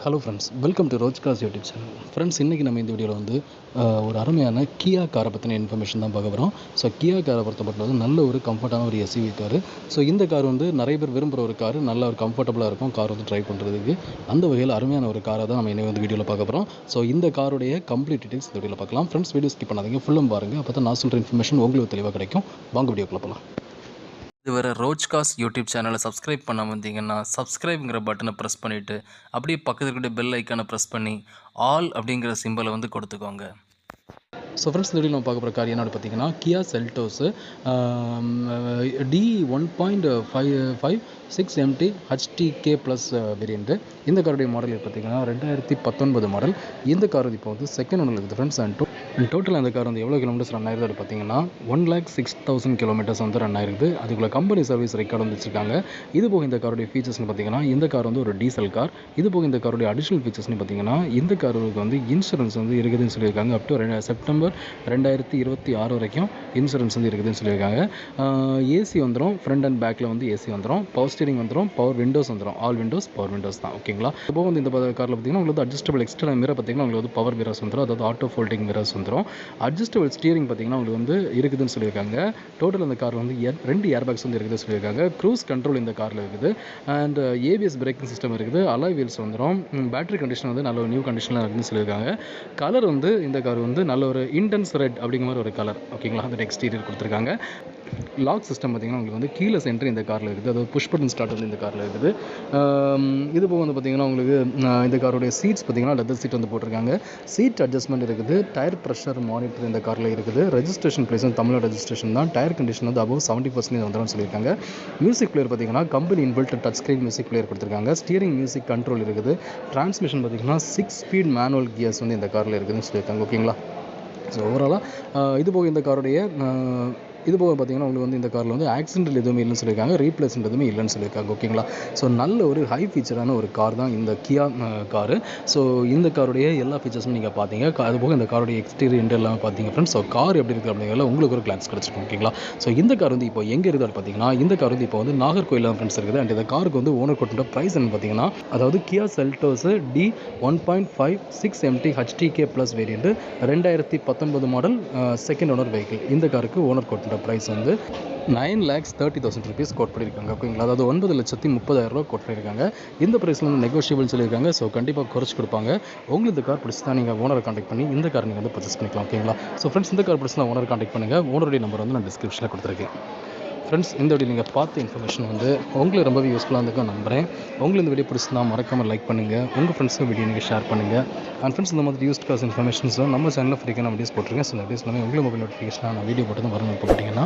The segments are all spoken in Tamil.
ஹலோ ஃப்ரெண்ட்ஸ், வெல்கம் டு ரோஜ்காஸ் யூடியூப் சேனல். ஃப்ரெண்ட்ஸ், இன்றைக்கி நம்ம இந்த வீடியோவில் வந்து ஒரு அருமையான கியா காரை பற்றின இன்ஃபர்மேஷன் தான் பார்க்க போகிறோம். ஸோ கியா காரை பொறுத்தப்பட்டது நல்ல ஒரு கம்ஃபர்ட்டான ஒரு எஸ்யூவி காரு. ஸோ இந்த கார் வந்து நிறைய பேர் விரும்புகிற ஒரு காரு, நல்ல ஒரு கம்ஃபர்டபுளாக இருக்கும் கார் வந்து ட்ரைவ் பண்ணுறதுக்கு. அந்த வகையில் அருமையான ஒரு காரை தான் நம்ம இன்றைக்கி வந்து வீடியோவில் பார்க்க போகிறோம். ஸோ இந்த காருடைய கம்ப்ளீட் டீடைல்ஸ் இந்த வீடியோவில் பார்க்கலாம். ஃப்ரெண்ட்ஸ், வீடியோ ஸ்கிப் பண்ணாதீங்க, ஃபுல்லும் பாருங்கள். அப்போ தான் நான் சொல்கிற இன்ஃபர்மேஷன் உங்களுக்கு தெளிவாக கிடைக்கும். வாங்க வீடியோக்குள்ள போகலாம். இதுவரை ரோஜ்காஸ் யூடியூப் சேனலை சப்ஸ்கிரைப் பண்ண வந்தீங்கன்னா சப்ஸ்கிரைப்ங்கிற பட்டனை ப்ரெஸ் பண்ணிவிட்டு அப்படியே பக்கத்தில் இருக்கிற பெல் ஐக்கானை ப்ரெஸ் பண்ணி ஆல் அப்படிங்கிற சிம்பலை வந்து கொடுத்துக்கோங்க. ஸோ ஃப்ரெண்ட்ஸ், இந்த வீடியோ நம்ம பார்க்க போகிற கார் என்னோட பார்த்தீங்கன்னா கியா செல்டோஸு D1.56 HTK ப்ளஸ் வேரியண்ட்டு. இந்த காருடைய மாடல் பார்த்தீங்கன்னா 2019 மாடல். இந்த கார் இப்போ வந்து செகண்ட் ஒன்றில் இருக்குது ஃப்ரெண்ட்ஸ். அண்ட் டோட்டல் அந்த கார் வந்து எவ்வளோ கிலோமீட்டர்ஸ் ரன் ஆயிருது பார்த்தீங்கன்னா 1,06,000 கிலோமீட்டர்ஸ் வந்து ரன் ஆயிருக்குது. அதுக்குள்ள கம்பெனி சர்வீஸ் ரெக்கார்டு வந்து வச்சிருக்காங்க. இது போக இந்த காருடைய ஃபீச்சர்ஸ்னு பார்த்தீங்கன்னா இந்த கார் வந்து ஒரு டீசல் கார். இது போக இந்த காருடைய அடிஷனல் ஃபீச்சர்ஸ்னு பார்த்தீங்கன்னா இந்த காருக்கு வந்து இன்சூரன்ஸ் வந்து இருக்குதுன்னு சொல்லியிருக்காங்க. அப் டு செப்டம்பர் 2026 வரைக்கும் இன்சூரன்ஸ் வந்து இருக்குதுன்னு சொல்லியிருக்காங்க. ஏசி வந்துடும், ஃப்ரண்ட் அண்ட் பேக்கில் வந்து ஏசி வந்துடும், பவர் ஸ்டீரிங் வந்துடும், பவர் விண்டோஸ் வந்துடும். ஆல் விண்டோஸ் பவர் விண்டோஸ் தான், ஓகேங்களா. இப்போ வந்து இந்த காரில் பார்த்தீங்கன்னா உங்களுக்கு அட்ஜஸ்டபிள் எக்ஸ்ட்ரா மிரர் பார்த்தீங்கன்னா உங்களுக்கு வந்து பவர் மிரர்ஸ் வந்துடும், அதாவது ஆட்டோ ஃபோல்டிங் மிரர்ஸ் வந்துடும். அட்ஜஸ்டபிள் ஸ்டீரிங் பார்த்தீங்கன்னா உங்களுக்கு வந்து இருக்குதுன்னு சொல்லியிருக்காங்க. டோட்டல் அந்த கார் வந்து 2 ஏர்பேக்ஸ் வந்து இருக்குதுன்னு சொல்லியிருக்காங்க. க்ரூஸ் கண்ட்ரோல் இந்த காரில் இருக்குது. அண்ட் ஏபிஎஸ் பிரேக்கிங் சிஸ்டம் இருக்குது. அலாய் வீல்ஸ் வந்துடும். பேட்டரி கண்டிஷன் வந்து நல்ல ஒரு நியூ கண்டிஷனில் இருக்குதுன்னு சொல்லியிருக்காங்க. கலர் வந்து இந்த கார் வந்து நல்ல ஒரு இன்டென்ஸ் ரெட் அப்படிங்கிற மாதிரி ஒரு கலர், ஓகேங்களா. அந்த எக்ஸ்டீரியர் கொடுத்துருக்காங்க. லாக் சிஸ்டம் பார்த்தீங்கன்னா உங்களுக்கு வந்து கீழே சென்டர் இந்த காரில் இருக்குது, அதாவது புஷ் பட்டன் ஸ்டார்ட் வந்து இந்த காரில் இருக்குது. இது போக வந்து பார்த்தீங்கன்னா உங்களுக்கு இந்த காரோடைய சீட்ஸ் பார்த்தீங்கன்னா லெதர் சீட் வந்து போட்டிருக்காங்க. சீட் அட்ஜஸ்ட்மெண்ட் இருக்குது. டயர் ப்ரெஷர் மானிட்டர் இந்த காரில் இருக்குது. ரெஜிஸ்ட்ரேஷன் பிளேஸ் வந்து தமிழ் ரெஜிஸ்ட்ரேஷன் தான். டயர் கண்டிஷன் வந்து அபவ் 70% வந்துடும் சொல்லியிருக்காங்க. மியூசிக் பிளேயர் பார்த்தீங்கன்னா company inbuilt touch screen music player கொடுத்துருக்காங்க. ஸ்டியரிங் மியூசிக் கண்ட்ரோல் இருக்குது. டிரான்ஸ்மிஷன் பார்த்தீங்கன்னா 6 ஸ்பீட் மேனுவல் கியர்ஸ் வந்து இந்த காரில் இருக்குதுன்னு சொல்லியிருக்காங்க, ஓகேங்களா. ஸோ ஓவராலாக இது போக இந்த காருடைய இது போக பார்த்தீங்கன்னா உங்களுக்கு வந்து இந்த காரில் வந்து ஆக்சிடென்டல் எதுவுமே இல்லைன்னு சொல்லியிருக்காங்க, ரீப்ளேஸ்மெண்ட் எதுவுமே இல்லைன்னு சொல்லியிருக்காங்க, ஓகேங்களா. ஸோ நல்ல ஒரு ஹை ஃபீச்சரான ஒரு கார் தான் இந்த கியா காரு. ஸோ இந்த காருடைய எல்லா ஃபீச்சர்ஸும் நீங்கள் பார்த்தீங்க. அது போக இந்த காருடைய எக்ஸ்டீரியர் இன்டெல்லாம் பார்த்தீங்க ஃப்ரெண்ட்ஸ். ஸோ கார் எப்படி இருக்குது அப்படிங்கிறத உங்களுக்கு ஒரு கிளான்ஸ் கிடச்சிருக்கும், ஓகேங்களா. ஸோ இந்த கார் வந்து இப்போ எங்கே இருக்குது பார்த்தீங்கன்னா இந்த கார் வந்து இப்போ வந்து நாகர்கோயில் தான் ஃப்ரெண்ட்ஸ் இருக்குது. அண்ட் இந்த காருக்கு வந்து ஓனர் கொண்ட ப்ரைஸ் என்ன பார்த்தீங்கன்னா, அதாவது Kia Seltos D1.56 MT HTK plus variant 2019 model second owner vehicle. இந்த காருக்கு ஓனர் கொண்ட ப்ரைஸ் வந்து 9,30,000 rupees கோட் பண்ணியிருக்காங்க, ஓகேங்களா. அதாவது 9,30,000 கோட் பண்ணியிருக்காங்க. இந்த ப்ரைஸில் வந்து நெகோஷியபிள் சொல்லியிருக்காங்க. ஸோ கண்டிப்பாக குறைச்சி கொடுப்பாங்க. உங்களுக்கு இந்த கார் பிடிச்சா நீங்கள் ஓனரை கான்டாக்ட் பண்ணி இந்த கார் நீங்கள் வந்து பர்ச்சேஸ் பண்ணிக்கலாம், ஓகேங்களா. ஸோ ஃப்ரெண்ட்ஸ், இந்த கார் பிடிச்சா ஓனரை கான்டாக்ட் பண்ணுங்கள். ஓனருடைய நம்பர் வந்து நான் டிஸ்கிரிப்ஷனில் கொடுத்துருக்கேன். ஃப்ரெண்ட்ஸ், இந்த வீடியோ நீங்கள் பார்த்த இன்ஃபர்மேஷன் வந்து உங்களுக்கு ரொம்பவே யூஸ்ஃபுல்லாக இருந்திருக்கும் நம்புகிறேன். உங்களுக்கு இந்த வீடியோ பிடிச்சிருந்தா மறக்காமல் லைக் பண்ணுங்கள், உங்கள் ஃப்ரெண்ட்ஸுக்கு வீடியோ நீங்கள் ஷேர் பண்ணுங்கள். அண்ட் ஃப்ரெண்ட்ஸ், இந்த மாதிரி யூஸ்ட் காஸ் இன்ஃபர்மேஷன்ஸும் நம்ம சேனலில் ஃப்ரீக்கான வீடியோஸ் போட்டிருக்கேன். ஸோ இந்த வீடியோஸ் எல்லாமே உங்களுக்கு மொபைல் நோட்டிஃபிகேஷனாக நான் வீடியோ போட்டு தான் வரணும் போட்டிங்கன்னா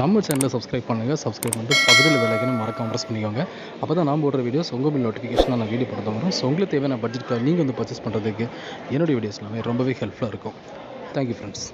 நம்ம சேனலில் சப்ஸ்கிரைப் பண்ணுங்கள். சப்ஸ்கிரைப் பண்ணிட்டு பக்கத்தில் பெல் ஐக்கானை மறக்காமல் ப்ரெஸ் பண்ணிக்கோங்க. அப்போ தான் நான் போடுற வீடியோஸ் உங்கள் மொபைல் நோட்டிஃபிகேஷனாக நான் வீடியோ போட்டு தான் வரும். ஸோ உங்களுக்கு தேவையான பட்ஜெட் நீங்கள் வந்து பர்ச்சேஸ் பண்ணுறதுக்கு என்னுடைய வீடியோஸ் எல்லாமே ரொம்பவே ஹெல்ப்ஃபுல்லாக இருக்கும். Thank you friends.